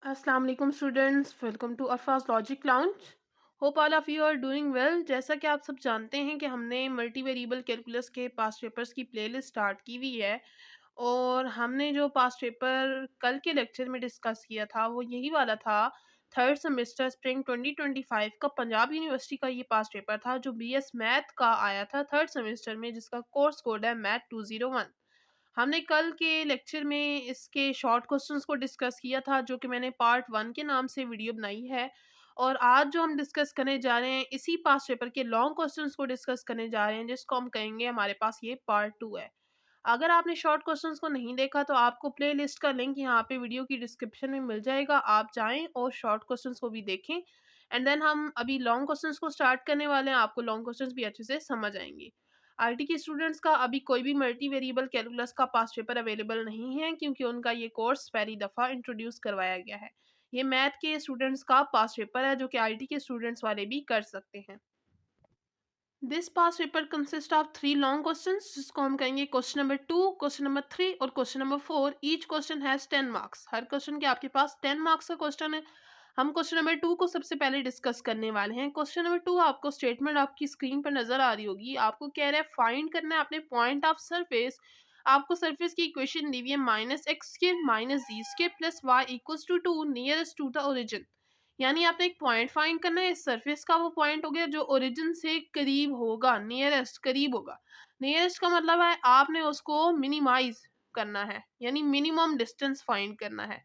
अस्सलाम वालेकुम students, welcome to Arfa's logic lounge. Hope all of you are doing well. जैसा कि आप सब जानते हैं कि हमने मल्टी वेरिएबल कैलकुलस के पास्ट पेपर्स की प्लेलिस्ट स्टार्ट की हुई है और हमने जो पास्ट पेपर कल के लेक्चर में डिस्कस किया था वो यही वाला था। थर्ड सेमेस्टर स्प्रिंग 2025 का पंजाब यूनिवर्सिटी का ये पास्ट पेपर था जो बीएस मैथ का आया था थर्ड सेमेस्टर में, जिसका कोर्स कोड है मैथ 201। हमने कल के लेक्चर में इसके शॉर्ट क्वेश्चंस को डिस्कस किया था जो कि मैंने पार्ट 1 के नाम से वीडियो बनाई है। और आज जो हम डिस्कस करने जा रहे हैं इसी पास्ट पेपर के लॉन्ग क्वेश्चंस को डिस्कस करने जा रहे हैं, जिसको हम कहेंगे हमारे पास ये पार्ट 2 है। अगर आपने शॉर्ट क्वेश्चंस को नहीं देखा तो आपको प्लेलिस्ट का लिंक यहाँ पे वीडियो की डिस्क्रिप्शन में मिल जाएगा, आप जाएं और शॉर्ट क्वेश्चंस को भी देखें। एंड देन हम अभी लॉन्ग क्वेश्चंस को स्टार्ट करने वाले हैं, आपको लॉन्ग क्वेश्चंस भी अच्छे से समझ आएंगे। आईटी के स्टूडेंट्स का अभी कोई भी मल्टी वेरिएबल कैलकुलस का पास्ट पेपर अवेलेबल नहीं है क्योंकि उनका ये कोर्स पहली दफ़ा इंट्रोड्यूस करवाया गया है। ये मैथ के स्टूडेंट्स का पास्ट पेपर है जो कि आईटी के स्टूडेंट्स वाले भी कर सकते हैं। This past paper consist of 3 long questions जिसको हम कहेंगे क्वेश्चन नंबर 2, क्वेश्चन नंबर 3 और question number 4। Each question has 10 marks. Her question के आपके पास 10 मार्क्स का क्वेश्चन है। हम क्वेश्चन नंबर 2 को सबसे पहले डिस्कस करने वाले हैं। क्वेश्चन नंबर 2 आपको स्टेटमेंट आपकी स्क्रीन पर नज़र आ रही होगी। आपको कह रहा है फाइंड करना है अपने पॉइंट ऑफ सरफेस। आपको सरफेस की इक्वेशन दी हुई है -x² -z² plus y equals to 2 nearest to the origin. यानी आपने एक पॉइंट फाइंड करना है। इस सरफेस का वो पॉइंट हो गया जो ओरिजिन से करीब होगा, नियरेस्ट करीब होगा। नियरेस्ट का मतलब है आपने उसको मिनिमाइज करना है, यानी मिनिमम डिस्टेंस फाइंड करना है।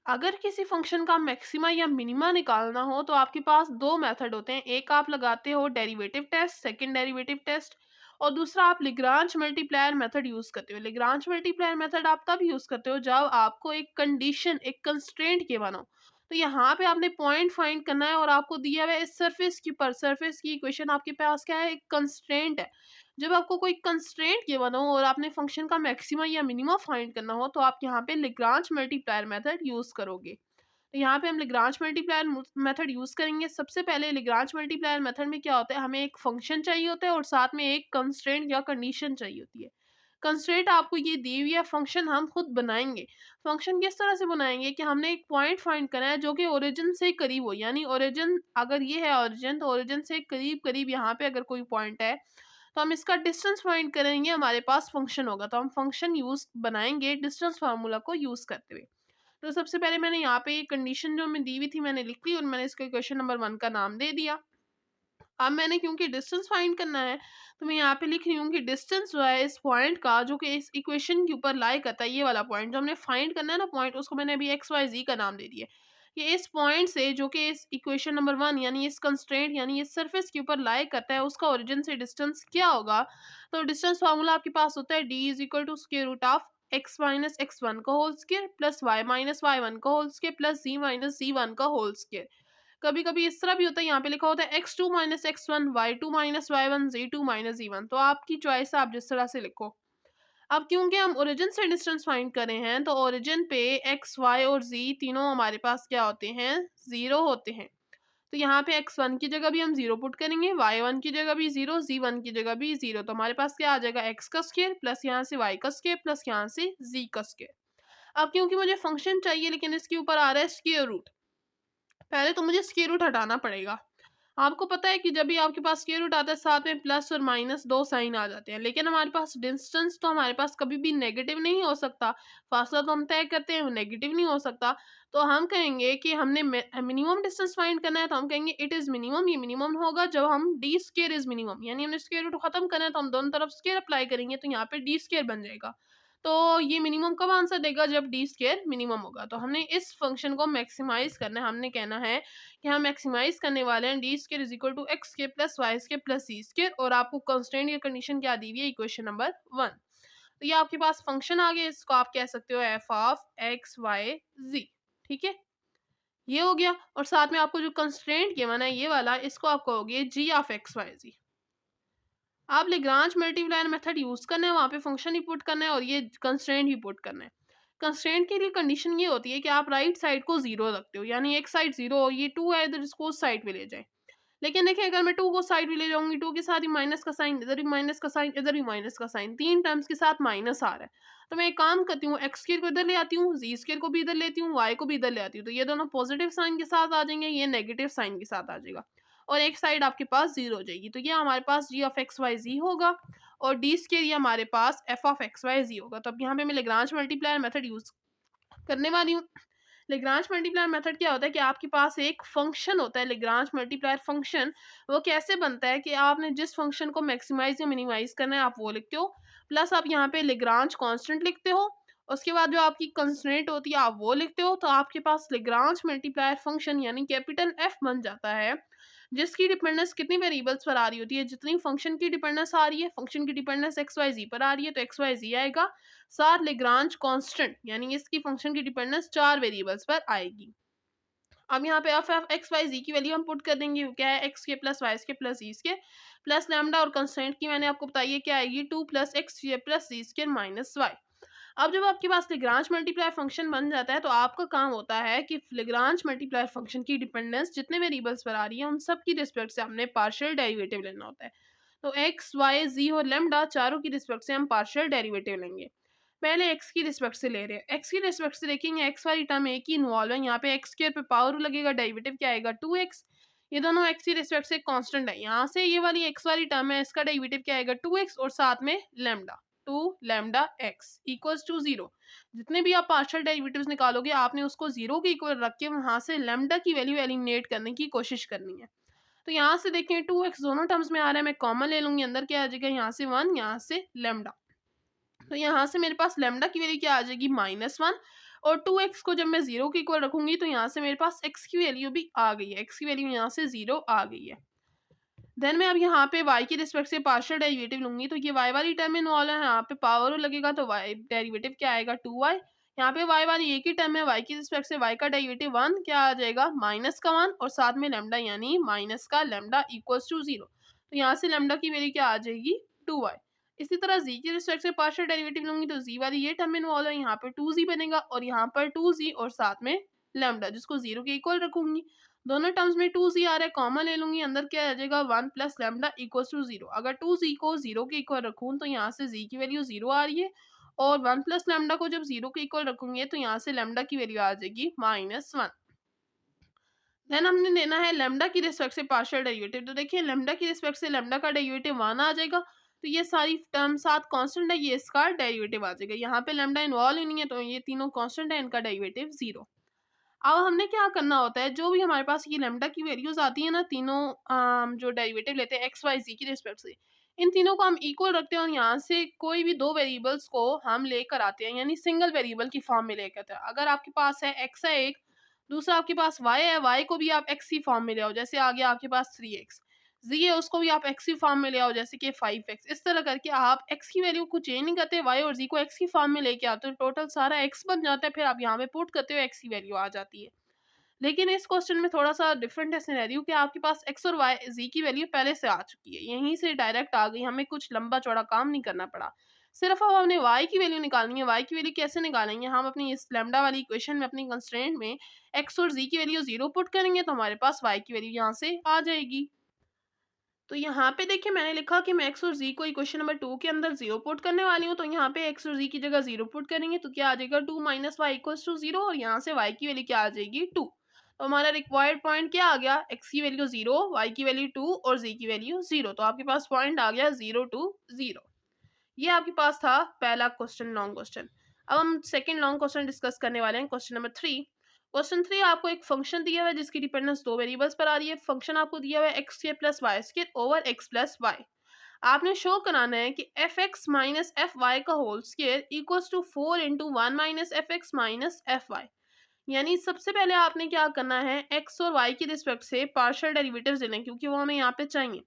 अगर किसी फंक्शन का मैक्सिमा या मिनिमा निकालना हो तो आपके पास दो मेथड होते हैं। एक आप लगाते हो derivative test, second derivative test, और दूसरा आप लिग्रांज मल्टीप्लायर मेथड यूज करते हो। लिग्रांज मल्टीप्लायर मेथड आप तब यूज करते हो जब आपको एक कंडीशन, एक कंस्ट्रेंट गिवन हो। तो यहाँ पे आपने पॉइंट फाइंड करना है और आपको दिया हुआ है इस सरफेस की, पर सरफेस की इक्वेशन आपके पास क्या है, एक कंस्ट्रेंट है। जब आपको कोई कंस्ट्रेंट गिवन हो और आपने फंक्शन का मैक्सिमा या मिनिमा फाइंड करना हो तो आप यहाँ पे लिग्रांज मल्टीप्लायर मेथड यूज करोगे। तो यहाँ पे हम लिग्रांज मल्टीप्लायर मेथड यूज करेंगे। सबसे पहले लिग्रांज मल्टीप्लायर मेथड में क्या होता है, हमें एक फंक्शन चाहिए होता है और साथ में एक कंस्ट्रेंट या कंडीशन चाहिए होती है। कंस्ट्रेंट आपको ये दी हुई है, फंक्शन हम खुद बनाएंगे। फंक्शन किस तरह से बनाएंगे कि हमने एक पॉइंट फाइंड करना है जो कि ओरिजिन से करीब हो, यानी ओरिजिन अगर ये है ओरिजिन, तो ओरिजिन से करीब करीब यहाँ पे अगर कोई पॉइंट है तो हम इसका डिस्टेंस फाइंड करेंगे, हमारे पास फंक्शन होगा तो हम फंक्शन यूज बनाएंगे डिस्टेंस फार्मूला को यूज करते हुए। तो सबसे पहले मैंने यहाँ पे ये कंडीशन जो हमें दी हुई थी मैंने लिख ली और मैंने इसको क्वेश्चन नंबर 1 का नाम दे दिया। अब मैंने क्योंकि डिस्टेंस फाइंड करना है तो मैं यहाँ पे लिख रही हूँ कि डिस्टेंस जो है इस पॉइंट का जो कि इस इक्वेशन के ऊपर लाई करता है, ये वाला पॉइंट जो हमने फाइंड करना है ना पॉइंट, उसको मैंने अभी एक्स वाई जी का नाम दे दिया। ये इस पॉइंट से जो कि इस इक्वेशन नंबर 1 यानी इस कंस्ट्रेंट यानी इस सरफेस के ऊपर लाई करता है उसका ओरिजिन से डिस्टेंस क्या होगा। तो डिस्टेंस फार्मूला आपके पास होता है D is equal to square root of X minus x one का whole square plus Y minus Y one का whole square plus Z minus जी वन का होल स्क्वायर। कभी कभी इस तरह भी होता है, यहाँ पे लिखा होता है x two minus x one y two minus Y one z two minus जी वन। तो आपकी चॉइस है, आप जिस तरह से लिखो। अब क्योंकि हम ओरिजिन से डिस्टेंस फाइंड कर रहे हैं तो ओरिजिन पे एक्स वाई और जी तीनों हमारे पास क्या होते हैं, जीरो होते हैं। तो यहाँ पे एक्स वन की जगह भी हम जीरो पुट करेंगे, वाई वन की जगह भी जीरो, जी वन की जगह भी जीरो। तो हमारे पास क्या आ जाएगा, एक्स का स्क्वायर प्लस यहाँ से वाई का स्क्वायर प्लस यहाँ से जी का स्क्वायर। अब क्योंकि मुझे फंक्शन चाहिए लेकिन इसके ऊपर आ रहा है स्क्वायर रूट, पहले तो मुझे स्क्वायर रूट हटाना पड़ेगा। आपको पता है कि जब भी आपके पास स्क्वायर रूट आता है साथ में प्लस और माइनस दो साइन आ जाते हैं, लेकिन हमारे पास डिस्टेंस तो हमारे पास कभी भी नेगेटिव नहीं हो सकता। फासला तो हम तय करते हैं वो नेगेटिव नहीं हो सकता। तो हम कहेंगे कि हमने मिनिमम डिस्टेंस फाइंड करना है तो हम कहेंगे इट इज़ मिनिमम। ये मिनिमम होगा जब हम डी स्क्वायर इज मिनिमम, यानी हमने स्क्वायर रूट खत्म करना है तो हम दोनों तरफ स्क्वायर अप्लाई करेंगे तो यहाँ पे डी स्क्वायर बन जाएगा। तो ये मिनिमम कब आंसर देगा, जब डी स्क्वायर मिनिमम होगा। तो हमने इस फंक्शन को मैक्सिमाइज करना है। हमने कहना है कि हम मैक्सिमाइज करने वाले हैं d square is equal to x square plus Y square plus c square, और आपको कंस्ट्रेंट या कंडीशन क्या दी हुई है, इक्वेशन नंबर 1। तो ये आपके पास फंक्शन आ गया, इसको आप कह सकते हो एफ ऑफ एक्स वाई जी। ठीक है, ये हो गया। और साथ में आपको जो कंस्ट्रेंट गिवन है ये वाला, इसको आप कहोगे जी ऑफ एक्स वाई जी। आप लेग्रांज मल्टीप्लायर मेथड यूज करना है, वहाँ पे फंक्शन ही पुट करना है और ये कंस्ट्रेंट ही पुट करना है। कंस्ट्रेंट के लिए कंडीशन ये होती है कि आप राइट साइड को जीरो रखते हो, यानी एक साइड जीरो हो, ये टू है इधर, इसको उस साइड पे ले जाए। लेकिन देखिए अगर मैं 2 को साइड में ले जाऊँगी, 2 के साथ ही माइनस का साइन, इधर भी माइनस का साइन, इधर भी माइनस का साइन, 3 टर्म्स के साथ माइनस आ रहा है। तो मैं एक काम करती हूँ, एक्स स्क्वायर को इधर ले आती हूँ, ज़ी स्क्वायर को भी इधर लेती हूँ, वाई को भी इधर ले आती हूँ। तो ये दोनों पॉजिटिव साइन के साथ आ जाएँगे, ये नेगेटिव साइन के साथ आ जाएगा और एक साइड आपके पास 0 हो जाएगी। तो ये हमारे पास जी ऑफ एक्स वाई ज़ी होगा और डी स्क्वायर ये हमारे पास एफ ऑफ एक्स वाई ज़ी होगा। तो अब यहाँ पे मैं लैग्रांज मल्टीप्लायर मेथड यूज़ करने वाली हूँ। लैग्रांज मल्टीप्लायर मेथड क्या होता है कि आपके पास एक फंक्शन होता है लैग्रांज मल्टीप्लायर फंक्शन। वो कैसे बनता है कि आपने जिस फंक्शन को मैक्सिमाइज या मिनिमाइज करना है आप वो लिखते हो, प्लस आप यहाँ पे लैग्रांज कांस्टेंट लिखते हो, उसके बाद जो आपकी कंस्ट्रेंट होती है आप वो लिखते हो, तो आपके पास लैग्रांज मल्टीप्लायर फंक्शन यानी कैपिटल एफ बन जाता है, जिसकी डिपेंडेंस कितनी वेरिएबल्स पर आ रही होती है, जितनी फंक्शन की डिपेंडेंस आ रही है, फंक्शन की डिपेंडेंस एक्स वाई जी पर आ रही है तो एक्स वाई जी आएगा, साथ लैग्रांज कांस्टेंट यानी इसकी फंक्शन की डिपेंडेंस 4 वेरिएबल्स पर आएगी। अब यहाँ पे एफ एफ एक्स वाई जी की वैल्यू हम पुट कर देंगे, क्या है एक्स के प्लस वाई के प्लस जी के प्लस लैम्डा और कंस्टेंट की मैंने आपको बताई है क्या आएगी 2 प्लस एक्स प्लस जी के माइनस वाई। अब जब आपके पास लैग्रांज मल्टीप्लायर फंक्शन बन जाता है तो आपका काम होता है कि लैग्रांज मल्टीप्लायर फंक्शन की डिपेंडेंस जितने वेरिएबल्स पर आ रही है उन सब की रिस्पेक्ट से हमने पार्शियल डेरिवेटिव लेना होता है। तो एक्स वाई जी और लेमडा चारों की रिस्पेक्ट से हम पार्शियल डेरिवेटिव लेंगे। पहले एक्स की रिस्पेक्ट से ले रहे हैं, एक्स की रिस्पेक्ट से देखेंगे एक्स वाली टर्म एक ही इन्वॉल्व है, यहाँ पे एक्स स्क्वायर पे पावर लगेगा, डेरिवेटिव क्या आएगा 2x। ये दोनों एक्स की रिस्पेक्ट से कांस्टेंट है, यहाँ से ये वाली एक्स वाली टर्म है इसका डेरिवेटिव क्या आएगा 2x और साथ में lambda 2 lambda x equals to 0। जितने भी आप पार्शियल डेरिवेटिव्स निकालोगे आपने उसको 0 के इक्वल रख के वहाँ से लेमडा की वैल्यू एलिमिनेट करने की कोशिश करनी है। तो यहाँ से देखें 2x दोनों टर्म्स में आ रहा है, मैं कॉमन ले लूंगी, अंदर क्या आ जाएगा यहाँ से 1, यहाँ से लेमडा। तो यहाँ से मेरे पास लेमडा की वैल्यू क्या आ जाएगी -1 और 2x को जब मैं 0 के इक्वल रखूंगी तो यहाँ से मेरे पास x की वैल्यू भी आ गई है, x की वैल्यू यहाँ से 0 आ गई है। देन मैं अब यहाँ पे y की रिस्पेक्ट से पार्शियल डेरिवेटिव लूंगी, तो ये y वाली टर्म इन्वॉल्व है, यहाँ पे पावर लगेगा तो y डेरिवेटिव क्या आएगा 2y। यहाँ पे y वाली एक ही टर्म है, y की रिस्पेक्ट से y का डेरिवेटिव 1 क्या आ जाएगा -1 और साथ में लेमडा यानी माइनस का लेमडा इक्वल्स टू 0। तो यहाँ से लेमडा की वैल्यू क्या आ जाएगी 2y। इसी तरह z की रिस्पेक्ट से पार्शियल डेरिवेटिव लूंगी तो z वाली ये टर्म इन्वॉल्व है, यहाँ पे 2z बनेगा और यहाँ पर 2z और साथ में लेमडा जिसको 0 के इक्वल रखूंगी। दोनों टर्म्स में 2z आ रहा है, कॉमन ले लूंगी, अंदर क्या आ जाएगा 1 प्लस लेमडा इक्वल्स टू 0। अगर 2z को 0 के इक्वल रखूँ तो यहाँ से z की वैल्यू 0 आ रही है और 1 प्लस लेमडा को जब 0 के इक्वल रखूंगे तो यहाँ से लेमडा की वैल्यू आ जाएगी -1। देन हमने लेना है लेमडा की रिस्पेक्ट से पार्शियल डेरिवेटिव। तो देखिए लेमडा की रिस्पेक्ट से लेमडा का डेरिवेटिव 1 आ जाएगा, तो ये सारी टर्म साथ कांस्टेंट है, ये इसका डेरिवेटिव आ जाएगा। यहाँ पे लेमडा इन्वॉल्व ही नहीं है तो ये तीनों कांस्टेंट है, इनका डेरिवेटिव 0। अब हमने क्या करना होता है, जो भी हमारे पास ये लेमडा की वैल्यूज आती है ना तीनों, जो डेरिवेटिव लेते हैं एक्स वाई जी की रिस्पेक्ट से, इन तीनों को हम इक्वल रखते हैं और यहाँ से कोई भी दो वेरिएबल्स को हम लेकर आते हैं यानी सिंगल वेरिएबल की फॉर्म में लेकर आते हैं। अगर आपके पास है एक्स है एक, दूसरा आपके पास वाई है, वाई को भी आप एक्स की फॉर्म में ले आओ, जैसे आ गया आपके पास 3x। जी है उसको भी आप एक्स की फॉर्म में ले आओ जैसे कि 5x। इस तरह करके आप एक्स की वैल्यू को चेंज नहीं करते, वाई और जी को एक्स की फॉर्म में लेके आते हो, टोटल सारा एक्स बन जाता है, फिर आप यहाँ पे पुट करते हो एक्स की वैल्यू आ जाती है। लेकिन इस क्वेश्चन में थोड़ा-सा डिफरेंट है सिनेरियो कि आपके पास x और y z की वैल्यू पहले से आ चुकी है। यहीं से डायरेक्ट आ गई, हमें कुछ लंबा-चौड़ा काम नहीं करना पड़ा। सिर्फ अब हमने y की वैल्यू निकालनी है। y की वैल्यू कैसे निकालेंगे? हम अपनी इस लैम्ब्डा वाली इक्वेशन में अपनी कंस्ट्रेंट में x और z की वैल्यू 0 पुट करेंगे तो हमारे पास y की वैल्यू यहाँ से आ जाएगी। तो यहाँ पे देखिए मैंने लिखा कि मैं x और z को इक्वेशन नंबर 2 के अंदर 0 पुट करने वाली हूँ, तो यहाँ पे x और z की जगह 0 पुट करेंगे तो क्या आ जाएगा 2 माइनस वाई इक्वल्स टू 0 और यहाँ से y की वैल्यू क्या आ जाएगी 2। तो हमारा रिक्वायर्ड पॉइंट क्या आ गया, x की वैल्यू 0, y की वैल्यू 2 और z की वैल्यू 0। तो आपके पास पॉइंट आ गया 0 टू 0। ये आपके पास था पहला क्वेश्चन, लॉन्ग क्वेश्चन। अब हम सेकंड लॉन्ग क्वेश्चन डिस्कस करने वाले हैं, क्वेश्चन नंबर 3। क्वेश्चन 3 आपको एक फंक्शन दिया हुआ है जिसकी डिपेंडेंस दो वेरिएबल्स पर आ रही है। फंक्शन आपको दिया हुआ है X square plus Y square over x plus Y. आपने शो कराना है कि F x minus F Y का whole square equals to 4 into 1 minus F x minus F Y. यानी सबसे पहले आपने क्या करना है, एक्स और वाई की रिस्पेक्ट से पार्शियल डेरिवेटिव्स लेने क्योंकि वो हमें यहाँ पे चाहिए।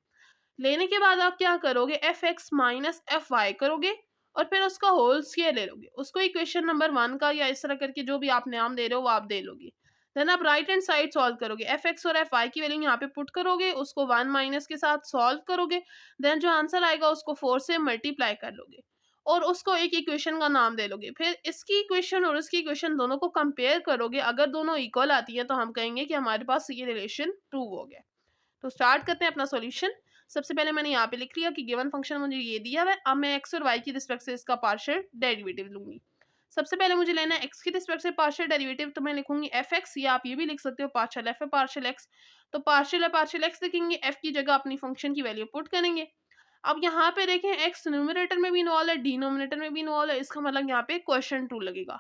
लेने के बाद आप क्या करोगे, f x minus F y करोगे और फिर उसका होल स्क्वायर ले लोगे, उसको इक्वेशन नंबर 1 का या इस तरह करके जो भी आप नाम दे रहे हो वो आप दे लोगे। देन आप राइट हैंड साइड सॉल्व करोगे, एफ एक्स और एफ वाई की वैल्यू यहाँ पे पुट करोगे, उसको 1 माइनस के साथ सॉल्व करोगे। देन जो आंसर आएगा उसको 4 से मल्टीप्लाई कर लोगे और उसको एक इक्वेशन का नाम दे लोगे। फिर इसकी इक्वेशन और उसकी इक्वेशन दोनों को कंपेयर करोगे, अगर दोनों इक्वल आती है तो हम कहेंगे कि हमारे पास ये रिलेशन प्रूव हो गया। तो स्टार्ट करते हैं अपना सॉल्यूशन। सबसे पहले मैंने यहाँ पे लिख लिया कि गिवन फंक्शन मुझे ये दिया हुआ है, अब मैं एक्स और वाई की रिस्पेक्ट से इसका पार्शियल डेरिवेटिव लूंगी। सबसे पहले मुझे लेना है एक्स की रिस्पेक्ट से पार्शियल डेरिवेटिव, तो मैं लिखूंगी एफ एक्स, या आप ये भी लिख सकते हो पार्शियल एफ है पार्शियल एक्स। तो पार्शियल एक्स लिखेंगे, एफ की जगह अपनी फंक्शन की वैल्यू पुट करेंगे। अब यहाँ पे देखें एक्स न्यूमरेटर में भी इन्वॉल्व है, डिनोमिनेटर में भी इन्वॉल्व है, इसका मतलब यहाँ पे क्वेश्चन टू लगेगा।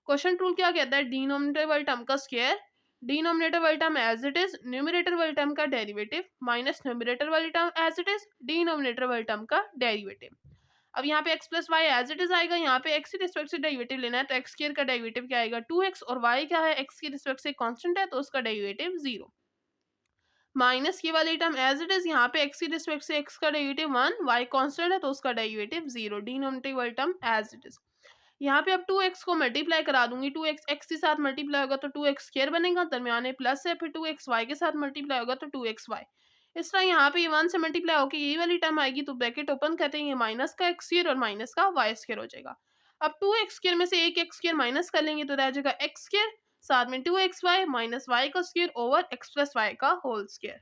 क्वेश्चन टूल क्या कहता है, डिनोमिनेटर वाले टर्म का स्क्वायर, डिनोमिनेटर वाले term as it is, numerator वाले टर्म का डेरिवेटिव माइनस न्यूमरेटर वाले term as it is, denominator वाले टर्म का डेरिवेटिव। अब यहाँ पे x plus y as it is आएगा, यहाँ पे x की रिस्पेक्ट से डेरिवेटिव लेना है, तो एक्स स्क्वायर का डेरिवेटिव क्या आएगा 2x, और y क्या है x की रिस्पेक्ट से कांस्टेंट है तो उसका डेरिवेटिव 0, माइनस ये वाली टर्म एज इट इज, यहाँ पे x की रिस्पेक्ट से x का डेरिवेटिव 1, y कांस्टेंट है तो उसका डेरिवेटिव 0, डिनोमिनेटर वाली टर्म एज इट इज। यहाँ पे अब 2x को मल्टीप्लाई करा दूंगी, 2x x के साथ मल्टीप्लाई होगा तो 2x स्क्वायर बनेगा, दरमियान में प्लस है, फिर 2x y के साथ मल्टीप्लाई होगा तो 2xy। इस तरह यहाँ पे ये 1 से मल्टीप्लाई होकर ये वाली टर्म आएगी, तो ब्रैकेट ओपन करते हैं, ये माइनस का x स्क्वायर और माइनस का y स्क्वायर हो जाएगा। अब 2x स्क्वायर में से एक x स्क्वायर माइनस कर लेंगे तो रह जाएगा x स्क्वायर, साथ में 2xy माइनस y का square over x plus y का होल स्क्वायर।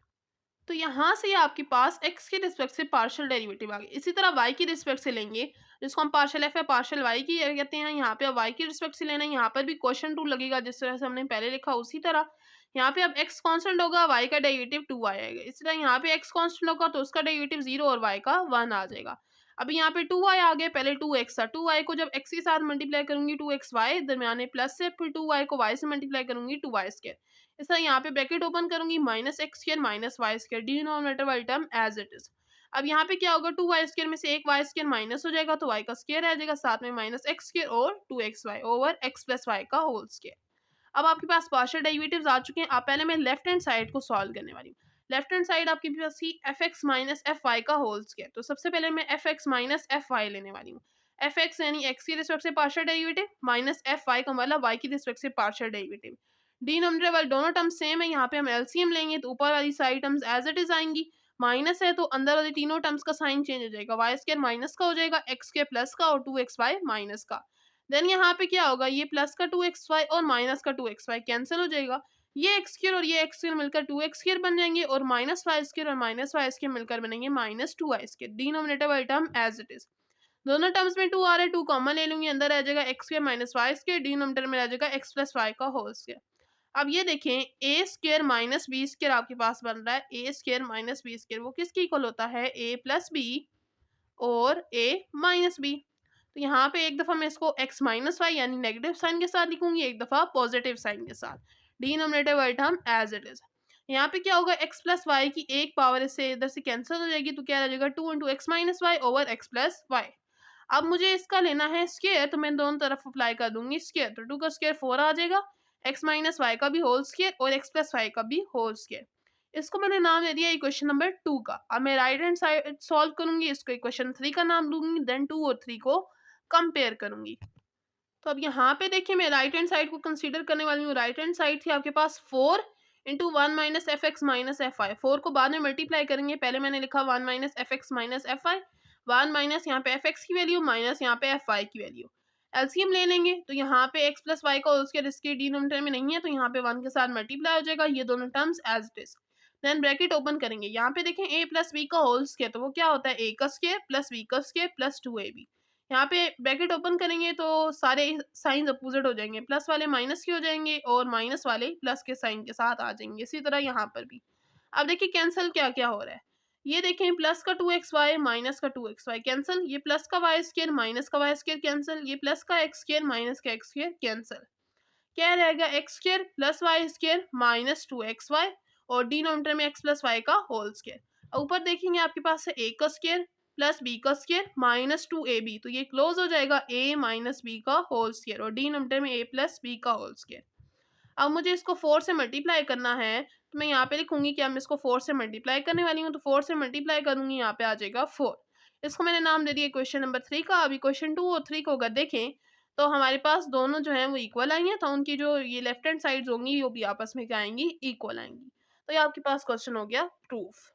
तो यहाँ से आपके पास x के रिस्पेक्ट से पार्शियल डेरिवेटिव आ गए। इसी तरह y की रिस्पेक्ट से लेंगे, जिसको हम पार्शियल एफ या पार्शियल y की कहते हैं, यहाँ पे अब y की रिस्पेक्ट से लेना है, यहाँ पर भी क्वेश्चन टू लगेगा जिस तरह से हमने पहले लिखा उसी तरह। यहाँ पे अब x कांस्टेंट होगा, y का डेरिवेटिव 2y आएगा। इसी तरह यहाँ पे x कांस्टेंट होगा तो उसका डेरिवेटिव 0 और y का 1 आ जाएगा। अभी यहाँ पे 2y आ गया, पहले 2x था, 2y को जब x के साथ मल्टीप्लाई करूंगी 2xy, दरमियान में प्लस से, फिर 2y को y से मल्टीप्लाई करूंगी 2y स्क्वायर। इस तरह यहाँ पे ब्रैकेट ओपन करूंगी, minus x square minus y square, denominator वाली टर्म एज इट इज। अब यहाँ पे क्या होगा, 2y स्क्वायर में से एक y स्क्वायर माइनस हो जाएगा तो y का स्क्वायर आ जाएगा, साथ में माइनस एक्स स्क्वायर और 2xy over x plus y का होल स्क्वायर। अब आपके पास पार्शियल डेरिवेटिव्स आ चुके हैं। अब पहले मैं लेफ्ट हैंड साइड को सॉल्व करने वाली हूँ। लेफ्ट हैंड साइड आपके पास ही F x minus F Y का होल स्क्वायर, तो सबसे पहले मैं F x minus F Y लेने वाली हूँ। एफ एक्स यानी एक्स की रिस्पेक्ट से partial derivative, minus F Y का मतलब वाई की रिस्पेक्ट से पार्शियल डेरिवेटिव। डिनोमिनेटर वाले दोनों टर्म्स सेम है, यहाँ पे हम एलसीएम लेंगे तो ऊपर वाली सारी टर्म्स एज इट इज आएंगी, माइनस है तो अंदर वाली तीनों टर्म्स का साइन चेंज हो जाएगा, वाई स्क्वायर माइनस का हो जाएगा, एक्स स्क्वायर प्लस का और 2xy माइनस का। देन यहाँ पे क्या होगा, ये प्लस का 2xy और माइनस का 2xy कैंसिल हो जाएगा, ये एक्स स्क्वायर और ये एक्स स्क्वायर मिलकर 2x स्क्वायर बन जाएंगे, और माइनस वाई स्क्वायर और माइनस वाई स्क्वायर मिलकर बनेंगे माइनस 2y स्क्वायर। डिनोमिनेटर वाली टर्म एज इट इज, दोनों टर्म्स में 2 आ रहा है, 2 कॉमन ले लूंगी, अंदर रह जाएगा x square minus y square, denominator में रह जाएगा एक्स प्लस वाई का होल स्क्वायर। अब ये देखें, a square minus b square आपके पास बन रहा है, a square minus b square वो किसके इक्वल होता है, ए प्लस बी और ए माइनस बी। तो यहाँ पे एक दफ़ा मैं इसको x माइनस वाई यानी नेगेटिव साइन के साथ लिखूंगी, एक दफ़ा पॉजिटिव साइन के साथ, डिनोमिनेटर वाली टर्म एज इट इज। यहाँ पे क्या होगा, x प्लस वाई की एक पावर इससे इधर से कैंसिल हो जाएगी, तो क्या रह जाएगा 2 into x minus y over x plus y. अब मुझे इसका लेना है स्क्वायर, तो मैं दोनों तरफ अप्लाई कर दूंगी स्क्वायर, तो 2 का स्क्वायर 4 आ जाएगा, एक्स माइनस वाई का भी होल स्क्वायर और एक्स प्लस वाई का भी होल स्क्वायर। इसको मैंने नाम दे दिया इक्वेशन नंबर 2 का। अब मैं राइट हैंड साइड सॉल्व करूंगी, इसको इक्वेशन 3 का नाम दूंगी, देन 2 और 3 को कंपेयर करूंगी। तो अब यहाँ पे देखिए मैं राइट हैंड साइड को कंसीडर करने वाली हूँ। राइट हैंड साइड थी आपके पास 4 into 1 minus F x minus F y, 4 को बाद में मल्टीप्लाई करेंगे, पहले मैंने लिखा 1 minus F x minus F y, 1 minus यहाँ पे एफ एक्स की वैल्यू माइनस यहाँ पे एफ वाई की वैल्यू, एलसीएम ले लेंगे, तो यहाँ पे एक्स प्लस वाई का होल स्क्वायर इसके डिनोमिनेटर में नहीं है, तो यहाँ पे 1 के साथ मल्टीप्लाई हो जाएगा, ये दोनों terms as it is. Then bracket open करेंगे, यहाँ पे देखें ए प्लस बी का होल स्क्वायर, तो वो क्या होता है ए का स्क्वायर प्लस बी का स्क्वायर प्लस 2ab। यहाँ पे ब्रैकेट ओपन करेंगे तो सारे साइंस अपोजिट हो जाएंगे, प्लस वाले माइनस के हो जाएंगे और माइनस वाले प्लस के साइन के साथ आ जाएंगे, इसी तरह यहाँ पर भी। अब देखिए कैंसिल क्या क्या हो रहा है, ये देखें प्लस का 2xy माइनस का 2xy कैंसिल, ये प्लस का वाई स्क्वायर माइनस का वाई स्क्वायर कैंसिल, ये प्लस का एक्स स्क्वायर माइनस का एक्स स्क्वायर कैंसिल, क्या रहेगा x square plus Y square minus 2xy और डिनोमिनेटर में एक्स प्लस वाई का होल स्क्वायर। ऊपर देखेंगे आपके पास है ए का स्क्वायर प्लस बी का स्क्वायर माइनस 2ab, तो ये क्लोज हो जाएगा a माइनस बी का होल स्क्वायर और डिनोमिनेटर में a प्लस बी का होल स्क्वायर। अब मुझे इसको 4 से मल्टीप्लाई करना है, तो मैं यहाँ पे लिखूंगी कि अब मैं इसको 4 से मल्टीप्लाई करने वाली हूँ, तो 4 से मल्टीप्लाई करूंगी, यहाँ पे आ जाएगा 4। इसको मैंने नाम दे दिया क्वेश्चन नंबर 3 का। अभी क्वेश्चन 2 और 3 को अगर देखें तो हमारे पास दोनों जो हैं वो इक्वल आई हैं, तो उनकी जो ये लेफ्ट हैंड साइड्स होंगी वो भी आपस में क्या आएंगी, इक्वल आएंगी। तो ये आपके पास क्वेश्चन हो गया प्रूफ।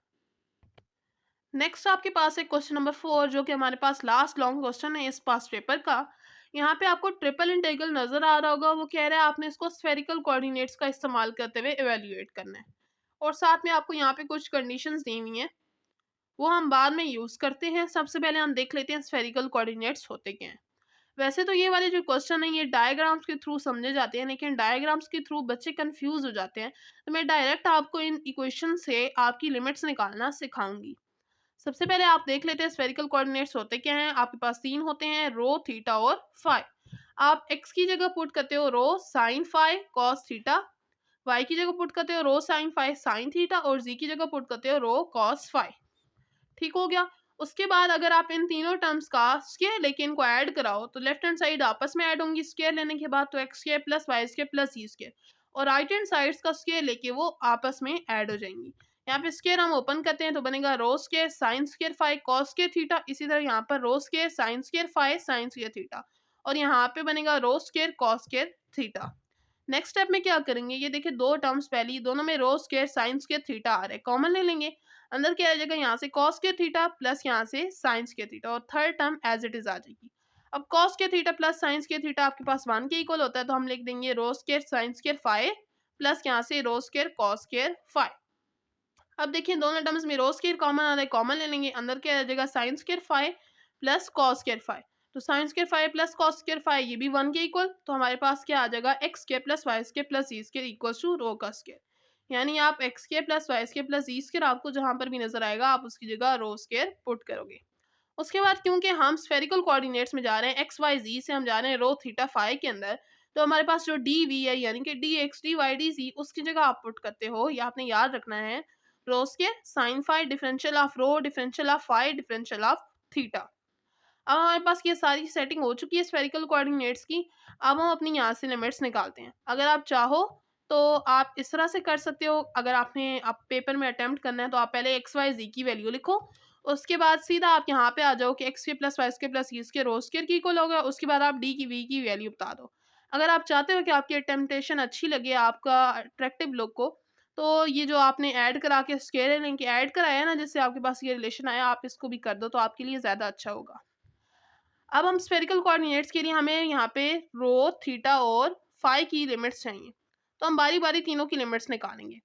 नेक्स्ट आपके पास है क्वेश्चन नंबर 4, जो कि हमारे पास लास्ट लॉन्ग क्वेश्चन है इस पास पेपर का। यहाँ पे आपको ट्रिपल इंटीग्रल नजर आ रहा होगा, वो कह रहा है आपने इसको स्फेरिकल कोऑर्डिनेट्स का इस्तेमाल करते हुए इवेल्युएट करना है। और साथ में आपको यहाँ पे कुछ कंडीशंस दी हुई हैं, वो हम बाद में यूज़ करते हैं। सबसे पहले हम देख लेते हैं स्फेरिकल कोऑर्डिनेट्स होते क्या हैं। वैसे तो ये वाले जो क्वेश्चन है ये डायग्राम्स के थ्रू समझे जाते हैं, लेकिन डायग्राम्स के थ्रू बच्चे कंफ्यूज हो जाते हैं, तो मैं डायरेक्ट आपको इन इक्वेशन से आपकी लिमिट्स निकालना सिखाऊंगी। सबसे पहले आप देख लेते हैं स्फेरिकल कोऑर्डिनेट्स होते क्या हैं। आपके पास तीन होते हैं, रो, थीटा और फाई। आप एक्स की जगह पुट करते हो rho sine phi cos theta, y की जगह पुट करते हो rho sine phi sine theta, और जी की जगह पुट करते हो रो कॉस फाई। ठीक हो गया। उसके बाद अगर आप इन तीनों टर्म्स का स्क्वायर लेके इनको ऐड कराओ तो लेफ्ट हैंड साइड आपस में ऐड होंगी स्क्वायर लेने के बाद, तो X square plus Y square plus ई स्क्वायर, और राइट हैंड साइड्स का स्क्वायर लेके वो आपस में ऐड हो जाएंगी। यहाँ पे स्क्वायर हम ओपन करते हैं तो बनेगा rho square sine square phi cos square theta, इसी तरह यहाँ पर rho square sine square phi sine square theta, और यहाँ पे बनेगा rho square cos square theta. Next step में क्या करेंगे, ये देखिए दो टर्म्स पहली दोनों में रो स्क्वायर साइन स्क्वायर थीटा आ रहा है, कॉमन ले लेंगे। अंदर क्या आ जाएगा, यहाँ से कॉस स्क्वायर थीटा प्लस यहाँ से साइन स्क्वायर थीटा, और third term as it is आ जाएगी। अब cos square theta plus sine square theta आपके पास 1 के इक्वल होता है, तो हम लिख देंगे rho square sine square phi plus यहाँ से rho square cos square phi. अब देखिए दोनों टर्म्स में रो स्क्वायर कॉमन आ रहा है, कॉमन ले लेंगे। अंदर क्या आ जाएगा sine square phi plus cos square phi, तो sine square phi plus cos square phi ये भी 1 के इक्वल, तो हमारे पास क्या आ जाएगा x square plus Y square plus ई स्क्वायर इक्वल टू रो का स्क्वायर। यानी आप X square plus Y square plus ई स्क्वायर आपको जहां पर भी नजर आएगा आप उसकी जगह रो स्क्वायर पुट करोगे। उसके बाद क्योंकि हम स्फेरिकल कोऑर्डिनेट्स में जा रहे हैं, एक्स वाई जी से हम जा रहे हैं रो थीटा फाई के अंदर, तो हमारे पास जो डी वी है यानी कि d x d y d z उसकी जगह आप पुट करते हो, ये आपने याद रखना है। Rho square sine phi differential of rho differential of phi differential of theta. अब हमारे पास ये सारी सेटिंग हो चुकी है स्फेरिकल कोऑर्डिनेट्स की। अब हम अपनी यहाँ से लिमिट्स निकालते हैं। अगर आप चाहो तो आप इस तरह से कर सकते हो, अगर आप पेपर में अटेम्प्ट करना है तो आप पहले एक्स वाई जी की वैल्यू लिखो, उसके बाद सीधा आप यहाँ पे आ जाओ कि एक्स के प्लस वाई के प्लस ई के रो स्क्वायर की इक्वल होगा, उसके बाद आप डी की वी की वैल्यू बता दो। अगर आप चाहते हो कि आपकी अटेम्पटेशन अच्छी लगे, आपका अट्रैक्टिव लुक को, तो ये जो आपने ऐड करा के स्क्वायर लिंक ऐड कराया ना जिससे आपके पास ये रिलेशन आया, आप इसको भी कर दो तो आपके लिए ज़्यादा अच्छा होगा। अब हम स्फेरिकल कोऑर्डिनेट्स के लिए हमें यहाँ पे रो थीटा और फाई की लिमिट्स चाहिए, तो हम बारी बारी तीनों की लिमिट्स निकालेंगे।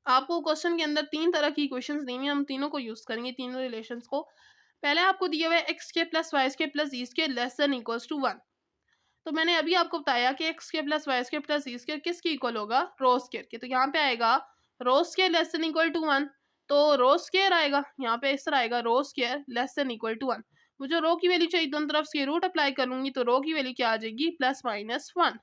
आपको क्वेश्चन के अंदर तीन तरह की इक्वेशंस दी हुई हैं, हम तीनों को यूज़ करेंगे, तीनों रिलेशंस को। पहले आपको दिया हुआ है एक्स के प्लस वाई के प्लस ई के लेस देन इक्वल्स टू 1, तो मैंने अभी आपको बताया कि एक्स के प्लस वाई के प्लस ई स्क्वायर किसके इक्वल होगा, रो स्क्वायर के, तो यहाँ पे आएगा रो square less than equal to 1, तो रो स्क्वायर आएगा यहाँ पे इस तरह आएगा रो square less than equal to 1। मुझे रो की वैल्यू चाहिए, दोनों तरफ स्क्वायर रूट अप्लाई करूंगी तो रो की वैल्यू क्या आ जाएगी प्लस माइनस 1।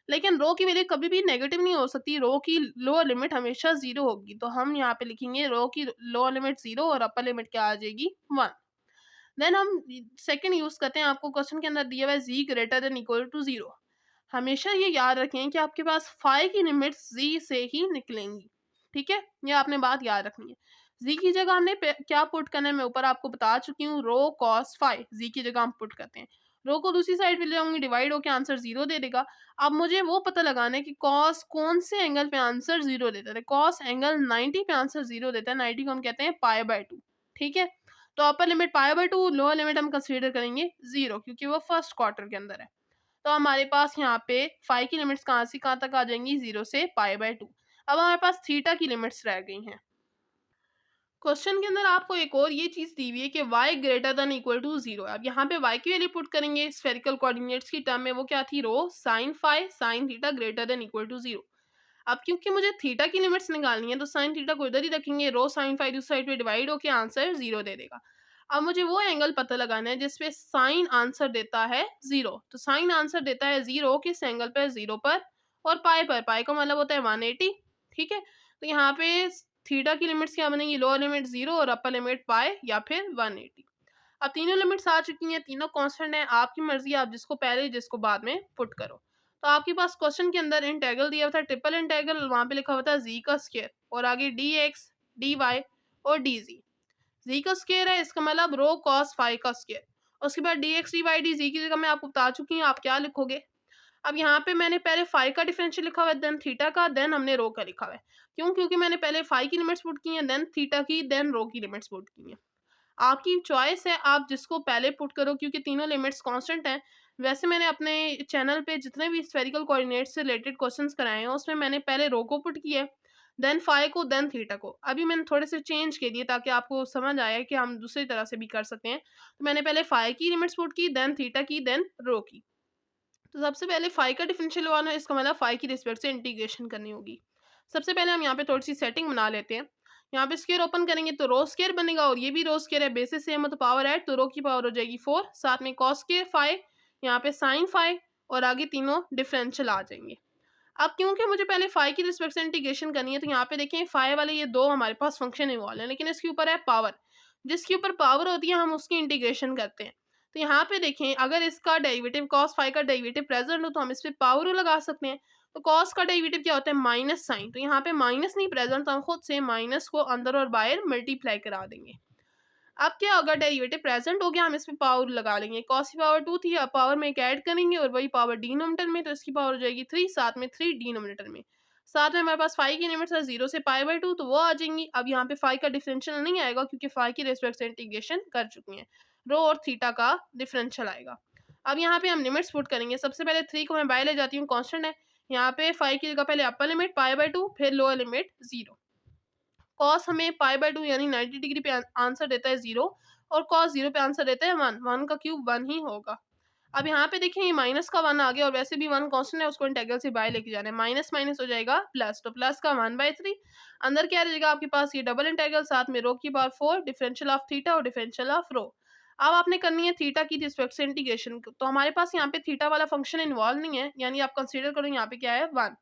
लेकिन रो की वैल्यू कभी भी नेगेटिव नहीं हो सकती, रो की लोअर लिमिट हमेशा 0 होगी, तो हम यहाँ पे लिखेंगे रो की लोअर लिमिट 0 और अपर लिमिट क्या आ जाएगी 1। देन हम सेकंड यूज करते हैं, आपको क्वेश्चन के अंदर दिया हुआ है जी ग्रेटर देन इक्वल टू 0। हमेशा ये याद रखें कि आपके पास फाई की लिमिट्स जी से ही निकलेंगी, ठीक है, ये आपने बात याद रखनी है। जी की जगह हमने क्या पुट करना है मैं ऊपर आपको बता चुकी हूँ, रो कॉस फाई जी की जगह हम पुट करते हैं। रो को दूसरी साइड पे ले जाऊंगी, डिवाइड होकर आंसर 0 दे देगा। अब मुझे वो पता लगाना है कि कॉस कौन से एंगल पे आंसर 0 देता है। कॉस एंगल 90 पे आंसर 0 देता है, 90 को हम कहते हैं पाई बाय 2, ठीक है। तो upper limit pi by 2, lower limit हम कंसीडर करेंगे 0 क्योंकि वो फर्स्ट क्वार्टर के अंदर है। तो हमारे पास यहाँ पे फाई की लिमिट्स कहाँ से कहाँ तक आ जाएंगी, 0 से पाई बाय 2। अब हमारे पास थीटा की लिमिट्स रह गई हैं। क्वेश्चन के अंदर आपको एक और ये चीज दी हुई है कि y greater than equal to 0। अब यहाँ पे y की वैल्यू पुट करेंगे स्फेरिकल कोऑर्डिनेट्स की टर्म में, वो क्या थी, rho sine phi sine theta greater than equal to 0। अब क्योंकि मुझे थीटा की लिमिट्स निकालनी है तो साइन थीटा को इधर ही रखेंगे, रो साइन फाई दूसरी साइड पे डिवाइड होकर आंसर 0 दे देगा। अब मुझे वो एंगल पता लगाना है जिसपे साइन आंसर देता है 0, तो साइन आंसर देता है 0 किस एंगल पर, 0 पर और पाई पर, पाई का मतलब होता है 180, ठीक है। तो यहाँ पे थीटा की लिमिट्स क्या बनेंगी, लोअर लिमिट 0 और अपर लिमिट पाई या फिर 180। अब तीनों लिमिट्स आ चुकी हैं, तीनों कांस्टेंट हैं, आपकी मर्जी आप जिसको पहले जिसको बाद में पुट करो। तो आपके पास क्वेश्चन के अंदर इंटेग्रल दिया हुआ था, ट्रिपल इंटेग्रल, वहां पे लिखा हुआ था जी का स्क्वायर और आगे डी एक्स डी वाई और डी जी का स्क्वायर है, इसका मतलब रो कॉस फाई का स्क्वायर। उसके बाद d x d y d g की जगह मैं आपको बता चुकी हूँ आप क्या लिखोगे। अब यहाँ पे मैंने पहले फाई का डिफरेंशियल लिखा हुआ है, देन थीटा का, देन हमने रो का लिखा हुआ है। क्यों, क्योंकि मैंने पहले फाई की लिमिट्स पुट की हैं, देन थीटा की, देन रो की लिमिट्स पुट की हैं। आपकी चॉइस है आप जिसको पहले पुट करो, क्योंकि तीनों लिमिट्स कांस्टेंट हैं। वैसे मैंने अपने चैनल पे जितने भी स्फेरिकल कोऑर्डिनेट्स से रिलेटेड क्वेश्चंस कराए हैं उसमें मैंने पहले रो को पुट किया है, देन फाई को, देन थीटा को। अभी मैंने थोड़े से चेंज के दिए ताकि आपको समझ आया कि हम दूसरी तरह से भी कर सकते हैं। तो मैंने पहले फाई की लिमिट्स पुट की, देन थीटा की, देन रो की। तो सबसे पहले फाई का डिफरेंशियल लगाना है, इसका मतलब फाई की रिस्पेक्ट से इंटीग्रेशन करनी होगी। सबसे पहले हम यहाँ पे थोड़ी सी सेटिंग बना लेते हैं। यहाँ पे स्क्वायर ओपन करेंगे तो रो स्क्वायर बनेगा और ये भी रो स्क्वायर है, बेसिस सेम है तो पावर ऐड, तो रो की पावर हो जाएगी 4, साथ में कॉस स्क्वायर फाई, यहाँ पे साइन फाई, और आगे तीनों डिफरेंशियल आ जाएंगे। अब क्योंकि मुझे पहले फाई की रिस्पेक्ट से इंटीग्रेशन करनी है, तो यहाँ पे देखें फाई वाले ये दो हमारे पास फंक्शन इन्वॉल्व है, लेकिन इसके ऊपर है पावर। जिसके ऊपर पावर होती है हम उसकी इंटीग्रेशन करते हैं। तो यहाँ पे देखें, अगर इसका डेरिवेटिव कॉस फाई का डेरिवेटिव प्रेजेंट हो तो हम इस पे पावर लगा सकते हैं। तो कॉस का डेरिवेटिव क्या होता है, माइनस साइन, तो यहाँ पे माइनस नहीं प्रेजेंट, तो हम खुद से माइनस को अंदर और बाहर मल्टीप्लाई करा देंगे। अब क्या होगा, डेरिवेटिव प्रेजेंट हो गया, हम इसमें पावर लगा लेंगे। कॉस की पावर 2 थी, अब पावर में एक ऐड करेंगे और वही पावर डिनोमिनेटर में, तो इसकी पावर हो जाएगी 3, साथ में 3 डिनोमिनेटर में। साथ में हमारे पास फाई की लिमिट्स है 0 से पाई/2, तो वो आ जाएंगी। अब यहाँ पे फाई का डिफरेंशियल नहीं आएगा क्योंकि फाई की रिस्पेक्ट से इंटीग्रेशन कर चुकी हैं। रो और थीटा का डिफरेंशियल आएगा। अब यहाँ पे हम लिमिट्स पुट करेंगे। सबसे पहले 3 को मैं बाय ले जाती हूँ, कांस्टेंट है। यहाँ पे फाई की जगह पहले अपर लिमिट पाई/2, फिर लोअर लिमिट 0। कॉस हमें पाई/2 यानी 90 डिग्री पे आंसर देता है 0, और कॉस 0 पे आंसर देता है 1। 1 का क्यूब 1 ही होगा। अब यहाँ पे देखिए, ये माइनस का 1 आ गया और वैसे भी 1 कांस्टेंट है, उसको इंटीग्रल से बाहर लेके जाना है। माइनस माइनस हो जाएगा प्लस, तो प्लस का 1/3। अंदर क्या रहेगा आपके पास, ये डबल इंटीग्रल, साथ में रो की पावर 4, डिफरेंशियल ऑफ थीटा और डिफरेंशियल ऑफ रो। अब आपने करनी है थीटा की रिस्पेक्ट से इंटीग्रेशन। तो हमारे पास यहाँ पे थीटा वाला फंक्शन इन्वॉल्व नहीं है, यानी आप कंसीडर करो यहाँ पे क्या है 1।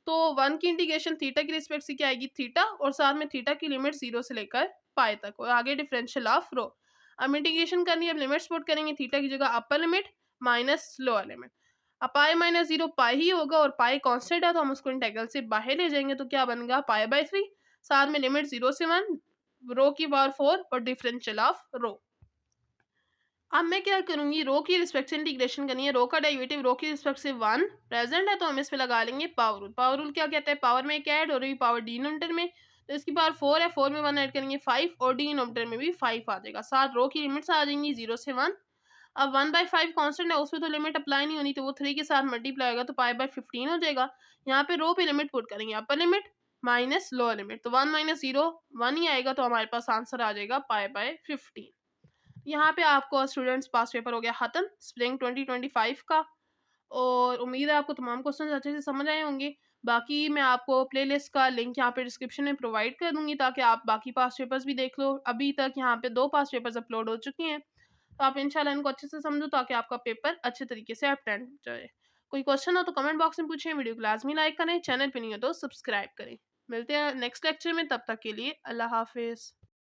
तो 1 की इंटीग्रेशन थीटा की रिस्पेक्ट से क्या आएगी, थीटा, और साथ में थीटा की लिमिट 0 से लेकर पाई तक, और आगे डिफरेंशियल ऑफ रो। अब इंटीग्रेशन करनी है, अब लिमिट्स पुट करेंगे। थीटा की जगह upper limit minus lower limit. अब पाई माइनस 0 पाई ही होगा, और पाई कांस्टेंट है तो हम उसको इंटीग्रल से बाहर ले जाएंगे, तो क्या बनेगा, पाई/3, साथ में लिमिट 0 से 1, रो की पावर 4 और डिफरेंशियल ऑफ रो। अब मैं क्या करूंगी, रो की रिस्पेक्ट से इंटीग्रेशन करनी है। रो का डेरिवेटिव रो की रिस्पेक्ट से 1 प्रेजेंट है, तो हम इस पे लगा लेंगे पावर रूल। पावर रूल क्या कहता है, पावर में एक ऐड हो रही पावर डिनोमिनेटर में, तो इसकी पावर 4 है, 4 में 1 ऐड करेंगे 5, और डिनोमिनेटर में भी 5 आ जाएगा। साथ रो की लिमिट्स आ जाएंगी 0 से 1। अब 1/5 कांस्टेंट है, उसमें तो लिमिट अप्लाई नहीं होनी, तो वो 3 के साथ मल्टीप्लाई होगा, तो पाई/15 हो जाएगा। यहाँ पे रो पे लिमिट पुट करेंगे, upper limit minus lower limit, तो 1 माइनस 0 1 ही आएगा, तो हमारे पास आंसर आ जाएगा पाई/15। यहाँ पे आपको स्टूडेंट्स पास पेपर हो गया खत्म स्प्रिंग 2025 का, और उम्मीद है आपको तमाम क्वेश्चन अच्छे से समझ आए होंगे। बाकी मैं आपको प्लेलिस्ट का लिंक यहाँ पे डिस्क्रिप्शन में प्रोवाइड कर दूंगी ताकि आप बाकी पास पेपर्स भी देख लो। अभी तक यहाँ पे 2 पास पेपर्स अपलोड हो चुके हैं, तो आप इंशाल्लाह इनको अच्छे से समझो ताकि आपका पेपर अच्छे तरीके से अटेंड हो जाए। कोई क्वेश्चन हो तो कमेंट बॉक्स में पूछें, वीडियो को लाजमी लाइक करें, चैनल पे नहीं हो तो सब्सक्राइब करें। मिलते हैं नेक्स्ट लेक्चर में, तब तक के लिए अल्लाह हाफिज़।